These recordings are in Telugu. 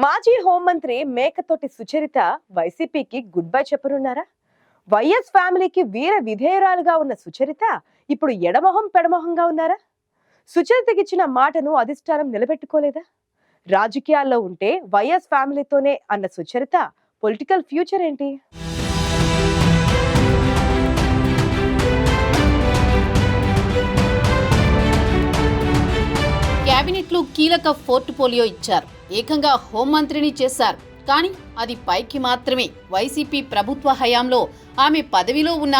మాజీ హోంమంత్రి మేకతోటి సుచరిత వైసీపీకి గుడ్ బై చెప్పనున్నారా? వైఎస్ ఫ్యామిలీకి వీర విధేయురాలుగా ఉన్న సుచరిత ఇప్పుడు ఎడమొహం పెడమొహంగా ఉన్నారా? సుచరితకిచ్చిన మాటను అధిష్టానం నిలబెట్టుకోలేదా? రాజకీయాల్లో ఉంటే వైఎస్ ఫ్యామిలీతోనే అన్న సుచరిత పొలిటికల్ ఫ్యూచర్ ఏంటి? కేబినెట్ లో కీలక పోర్ట్ఫోలియో ఇచ్చారు. ఏకంగా హోంమంత్రిని చేశారు. కానీ అది పైకి మాత్రమే. వైసీపీ ప్రభుత్వ హయాంలో ఆమె పదవిలో ఉన్న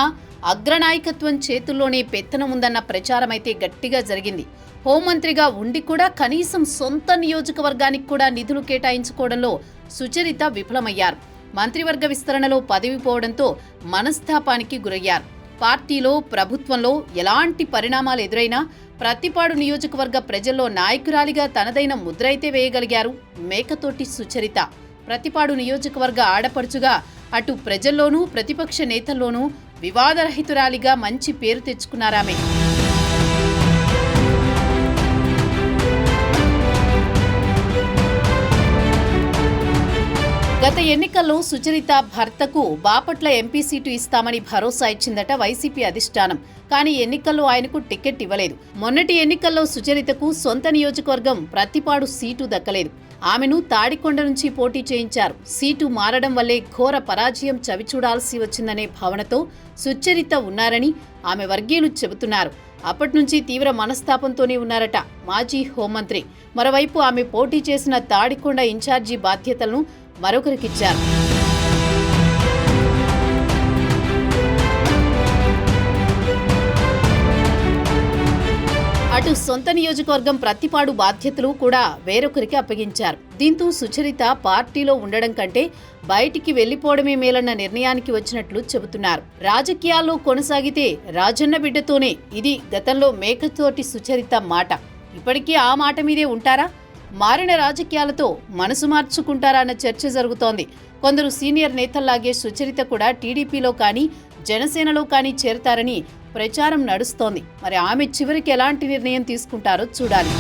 అగ్రనాయకత్వం చేతుల్లోనే పెత్తనం ఉందన్న ప్రచారం అయితే గట్టిగా జరిగింది. హోంమంత్రిగా ఉండి కూడా కనీసం సొంత నియోజకవర్గానికి కూడా నిధులు కేటాయించుకోవడంలో సుచరిత విఫలమయ్యారు. మంత్రివర్గ విస్తరణలో పదవి పోవడంతో మనస్తాపానికి గురయ్యారు. పార్టీలో ప్రభుత్వంలో ఎలాంటి పరిణామాలు ఎదురైనా ప్రతిపాడు నియోజకవర్గ ప్రజల్లో నాయకురాలిగా తనదైన ముద్ర అయితే వేయగలిగారు మేకతోటి సుచరిత. ప్రతిపాడు నియోజకవర్గ ఆడపడుచుగా అటు ప్రజల్లోనూ ప్రతిపక్ష నేతల్లోనూ వివాదరహితురాలిగా మంచి పేరు తెచ్చుకున్నారామె. గత ఎన్నికల్లో సుచరిత భర్తకు బాపట్ల ఎంపీ సీటు ఇస్తామని భరోసా ఇచ్చిందట వైసీపీ అధిష్టానం. కానీ ఎన్నికల్లో ఆయనకు టికెట్ ఇవ్వలేదు. మొన్నటి ఎన్నికల్లో సుచరితకు సొంత నియోజకవర్గం ప్రతిపాడు సీటు దక్కలేదు. ఆమెను తాడికొండ నుంచి పోటీ చేయించారు. సీటు మారడం వల్లే ఘోర పరాజయం చవిచూడాల్సి వచ్చిందనే భావనతో సుచరిత ఉన్నారని ఆమె వర్గీయులు చెబుతున్నారు. అప్పటి నుంచి తీవ్ర మనస్తాపంతోనే ఉన్నారట మాజీ హోంమంత్రి. మరోవైపు ఆమె పోటీ చేసిన తాడికొండ ఇన్ఛార్జి బాధ్యతలను మరొకరికిచ్చారు. అటు సొంత నియోజకవర్గం ప్రతిపాడు బాధ్యతలు కూడా వేరొకరికి అప్పగించారు. దీంతో సుచరిత పార్టీలో ఉండడం కంటే బయటికి వెళ్లిపోవడమే మేలన్న నిర్ణయానికి వచ్చినట్లు చెబుతున్నారు. రాజకీయాల్లో కొనసాగితే రాజన్న బిడ్డతోనే, ఇది గతంలో మేకతోటి సుచరిత మాట. ఇప్పటికీ ఆ మాట మీదే ఉంటారా? మారిన రాజకీయాలతో మనసు మార్చుకుంటారా అన్న చర్చ జరుగుతోంది. కొందరు సీనియర్ నేతల్లాగే సుచరిత కూడా టీడీపీలో కానీ జనసేనలో కానీ చేరతారని ప్రచారం నడుస్తోంది. మరి ఆమె చివరికి ఎలాంటి నిర్ణయం తీసుకుంటారో చూడాలి.